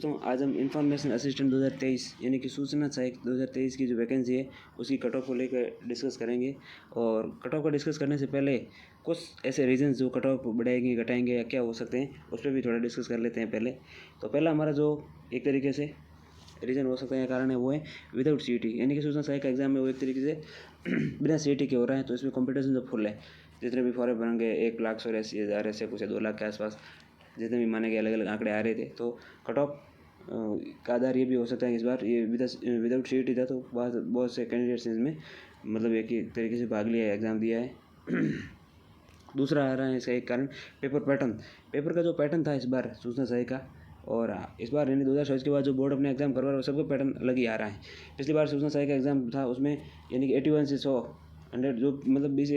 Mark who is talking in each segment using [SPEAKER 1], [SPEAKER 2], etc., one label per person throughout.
[SPEAKER 1] दोस्तों, आज हम इन्फॉर्मेशन असिस्टेंट 2023 यानी कि सूचना सहायक 2023 की जो वैकेंसी है उसकी कट ऑफ को लेकर डिस्कस करेंगे। और कट ऑफ का डिस्कस करने से पहले कुछ ऐसे रीजंस जो कट ऑफ बढ़ाएंगे घटाएंगे या क्या हो सकते हैं उस पर भी थोड़ा डिस्कस कर लेते हैं पहले। तो पहला हमारा जो एक तरीके से रीज़न हो सकता है, कारण है, वो है विदाउट CET यानी कि सूचना सहायक का एग्जाम में वो एक तरीके से बिना CET के हो रहा है। तो इसमें कॉम्पिटिशन जो फुल है, जितने भी फॉर्म भरेंगे 1,84,000 ऐसे कुछ 2 लाख के आसपास जितने भी माने गए अलग अलग आंकड़े आ रहे थे। तो कट ऑफ का आधार ये भी हो सकता है इस बार ये विदाउट CET था, तो बहुत से कैंडिडेट्स इसमें मतलब एक ही तरीके से भाग लिया है, एग्ज़ाम दिया है। दूसरा आ रहा है इसका एक कारण पेपर का जो पैटर्न था इस बार सूचना सहायक का, और इस बार यानी 2024 के बाद जो बोर्ड अपने एग्जाम करवा रहा है सबका पैटर्न अलग ही आ रहा है। पिछली बार सूचना सहायक का एग्जाम था उसमें यानी कि 81 से 100 जो मतलब 20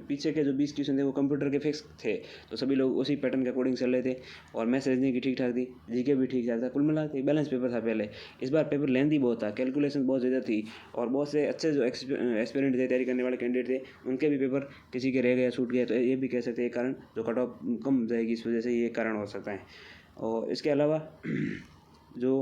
[SPEAKER 1] पीछे के जो 20 क्वेश्चन थे वो कंप्यूटर के फिक्स थे, तो सभी लोग उसी पैटर्न के अकॉर्डिंग चल रहे थे। और मैथ्स रीजनिंग की ठीक ठाक थी, GK भी ठीक ठाक था, कुल मिला के बैलेंस पेपर था पहले। इस बार पेपर लेंथी बहुत था, कैलकुलेशन बहुत ज़्यादा थी, और बहुत से अच्छे जो एक्सपेरिमेंट थे, तैयारी करने वाले कैंडिडेट थे, उनके भी पेपर किसी के रह गए छूट गए। तो ये भी कह सकते हैं कारण जो कट ऑफ कम जाएगी इस वजह से ये कारण हो सकता है। और इसके अलावा जो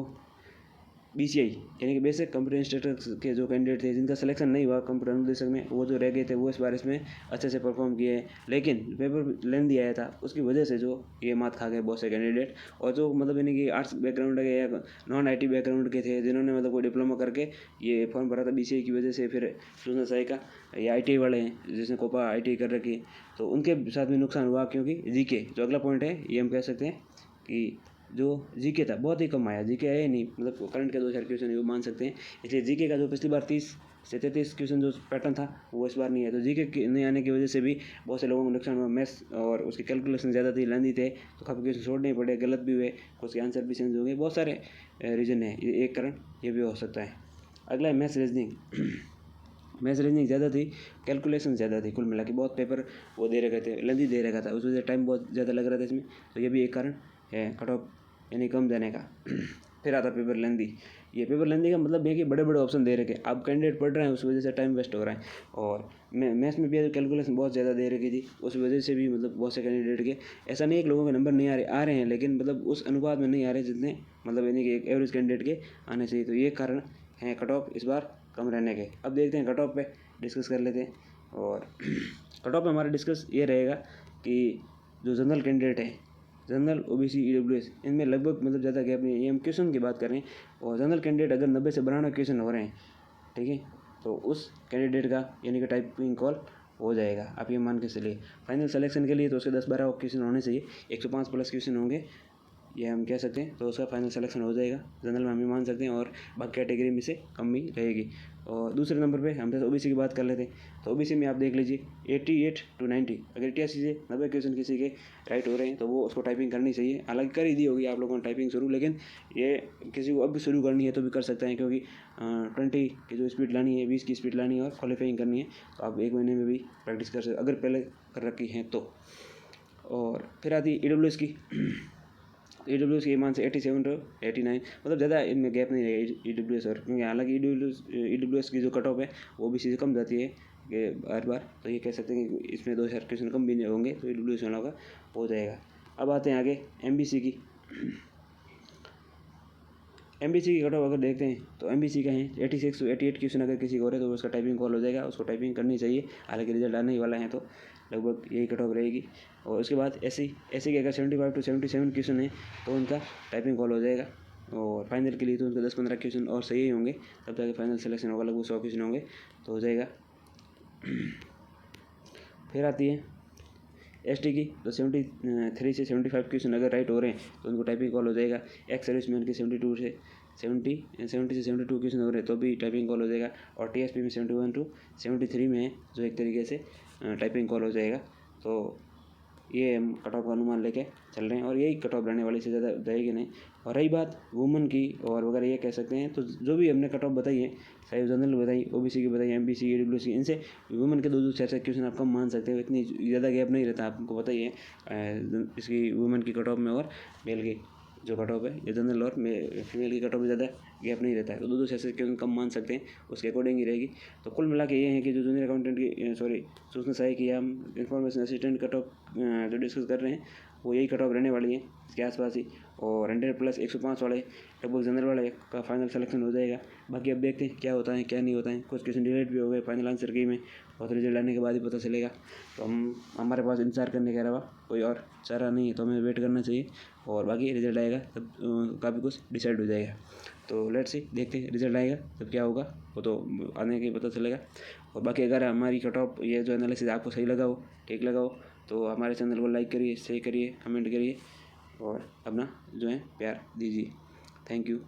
[SPEAKER 1] BCI यानी कि बेसिक कंप्यूटर इंस्ट्रक्टर के जो कैंडिडेट थे जिनका सिलेक्शन नहीं हुआ कंप्यूटर अनुदेशक में, वो जो रह गए थे वो इस बार इसमें अच्छे से परफॉर्म किए हैं, लेकिन पेपर लेंथी आया था उसकी वजह से जो ये मात खा गए बहुत से कैंडिडेट। और जो मतलब यानी कि आर्ट्स बैकग्राउंड के या नॉन IT बैकग्राउंड के थे, जिन्होंने मतलब कोई डिप्लोमा करके ये फॉर्म भरा था BCI की वजह से, फिर सूचना सहायक का या ITI वाले हैं जिसने कोपा ITI कर रखी है, तो उनके साथ भी नुकसान हुआ। क्योंकि GK जो अगला पॉइंट है ये हम कह सकते हैं कि जो GK था बहुत ही कम आया, GK आया ही नहीं, मतलब करंट के 2-4 क्वेश्चन वो मान सकते हैं। इसलिए GK का जो पिछली बार 30 से 33 क्वेश्चन जो पैटर्न था वो इस बार नहीं है। तो GK नहीं आने की वजह से भी बहुत से लोगों को नुकसान हुआ। मैथ्स और उसकी कैलकुलेशन ज़्यादा थी, लेंथी थे, तो काफ़ी क्वेश्चन छोड़ने पड़े, गलत भी हुए, कुछ के आंसर भी चेंज हो गए, बहुत सारे रीज़न है, ये एक कारण ये भी हो सकता है। अगला है मैथ्स रीजनिंग। मैथ्स रीजनिंग ज़्यादा थी, कैलकुलेशन ज़्यादा थी, कुल मिला के बहुत पेपर वो दे रखे थे, लेंथी दे रखा था, उस वजह से टाइम बहुत ज़्यादा लग रहा था इसमें। तो ये भी एक कारण है कट ऑफ यानी कम देने का। फिर आता पेपर लेंथी। ये पेपर लेंथी का मतलब ये कि बड़े बड़े ऑप्शन दे रखे, अब कैंडिडेट पढ़ रहे हैं उस वजह से टाइम वेस्ट हो रहा है। और मैथ्स में भी कैलकुलेशन बहुत ज़्यादा दे रखी थी, उस वजह से भी मतलब बहुत से कैंडिडेट के ऐसा नहीं है कि लोगों के नंबर नहीं आ रहे हैं, लेकिन मतलब उस अनुपात में नहीं आ रहे जितने मतलब यानी कि एक एवरेज कैंडिडेट के आने चाहिए। तो ये कारण है कट ऑफ इस बार कम रहने के। अब देखते हैं कट ऑफ पे डिस्कस कर लेते हैं। और कट ऑफ पे हमारा डिस्कस ये रहेगा कि जो जनरल कैंडिडेट है, जनरल OBC EWS, इनमें लगभग मतलब ज़्यादा गैप नहीं है, ये हम क्वेश्चन की बात कर रहे हैं। और जनरल कैंडिडेट अगर 90 से 92 क्वेश्चन हो रहे हैं, ठीक है, तो उस कैंडिडेट का यानी कि टाइपिंग कॉल हो जाएगा, आप ये मान के चलिए। फाइनल सिलेक्शन के लिए तो उसके 10-12 क्वेश्चन होने चाहिए, 105 प्लस क्वेश्चन होंगे, ये हम कह सकते हैं, तो उसका फाइनल सिलेक्शन हो जाएगा। जनरल में हम ये मान सकते हैं, और बाकी कैटेगरी में से कम भी रहेगी। और दूसरे नंबर पे हम जैसे OBC की बात कर लेते हैं, तो OBC में आप देख लीजिए 88 to 90, अगर 88 से 90 क्वेश्चन किसी के राइट हो रहे हैं तो वो उसको टाइपिंग करनी चाहिए। हालांकि कर ही दी होगी आप लोगों ने टाइपिंग शुरू, लेकिन ये किसी को अब भी शुरू करनी है तो भी कर सकते हैं, क्योंकि 20 की जो स्पीड लानी है, 20 की स्पीड लानी है और क्वालिफाइंग करनी है, तो आप 1 महीने में भी प्रैक्टिस कर सकते अगर पहले कर रखी है तो। और फिर आती है EWS की। EWS की मान से 87 to 89, मतलब ज़्यादा इनमें गैप नहीं रहेगा EWS और, क्योंकि हालांकि EWS की जो कट ऑफ है वो OBC से कम जाती है कि हर बार, तो ये कह सकते हैं कि इसमें 2-4 क्वेश्चन कम भी नहीं होंगे, तो EWS वालों का हो जाएगा। अब आते हैं आगे MBC की। MBC की कट ऑफ अगर देखते हैं तो MBC का है 86 to 88 क्वेश्चन अगर किसी को हो रहे तो उसका टाइपिंग कॉल हो जाएगा, उसको टाइपिंग करनी चाहिए। हालांकि रिजल्ट आने ही वाला है, तो लगभग यही कट ऑफ रहेगी। और उसके बाद SC के अगर 75 to 77 क्वेश्चन है तो उनका टाइपिंग कॉल हो जाएगा। और फाइनल के लिए तो उनके 10-15 क्वेश्चन और सही ही होंगे, तब जाके फाइनल सिलेक्शन होगा, लगभग 100 क्वेश्चन होंगे तो हो जाएगा। फिर आती है ST की, तो 73 से 75 क्वेश्चन अगर राइट हो रहे हैं तो उनको टाइपिंग कॉल हो जाएगा। एक्स सर्विसमैन के 72 से 72 क्वेश्चन हो रहे हैं तो भी टाइपिंग कॉल हो जाएगा। और TSP में 71 to 73 में है, जो एक तरीके से टाइपिंग कॉल हो जाएगा। तो ये हम कट ऑफ का अनुमान लेके चल रहे हैं, और यही कट ऑफ रहने वाली से ज़्यादा जाएगी नहीं। और रही बात वुमन की और वगैरह, ये कह सकते हैं, तो जो भी हमने कट ऑफ बताई है, चाहे जनरल बताई, OBC की बताई, MBC EWS की, इनसे वुमन के 2-4 क्वेश्चन आप कम मान सकते हो, इतनी ज़्यादा गैप नहीं रहता, आपको पता ही है इसकी वुमन की कट ऑफ में और मेल की जो कट ऑफ है, ये जनरल और फीमेल की कट ऑफ में ज़्यादा गैप नहीं रहता है, तो 2-2 क्वेश्चन कम मान सकते हैं, उसके अकॉर्डिंग ही रहेगी। तो कुल मिला के ये है कि जो जूनियर अकाउंटेंट की सूचना सहायक की हम इंफॉर्मेशन असिस्टेंट कट ऑफ जो डिस्कस कर रहे हैं, वो यही कट ऑफ रहने वाली है, इसके आसपास ही। और 100+105 वाले लगभग जनरल वाले का फाइनल सिलेक्शन हो जाएगा। बाकी अब देखते हैं क्या होता है क्या नहीं होता है। कुछ क्वेश्चन डिलीट भी हो गए फाइनल आंसर की में, और रिजल्ट आने के बाद ही पता चलेगा। तो हमारे पास इंतजार करने के अलावा कोई और चारा नहीं है, तो हमें वेट करना चाहिए। और बाकी रिजल्ट आएगा तब काफ़ी कुछ डिसाइड हो जाएगा। तो लेट्स सी, देखते हैं रिजल्ट आएगा तब क्या होगा, वो तो आने के ही पता चलेगा। और बाकी अगर हमारी कट ऑफ ये जो एनालिसिस आपको सही लगा हो, ठीक लगा हो, तो हमारे चैनल को लाइक करिए, शेयर करिए, कमेंट करिए और अपना जो है प्यार दीजिए। Thank you.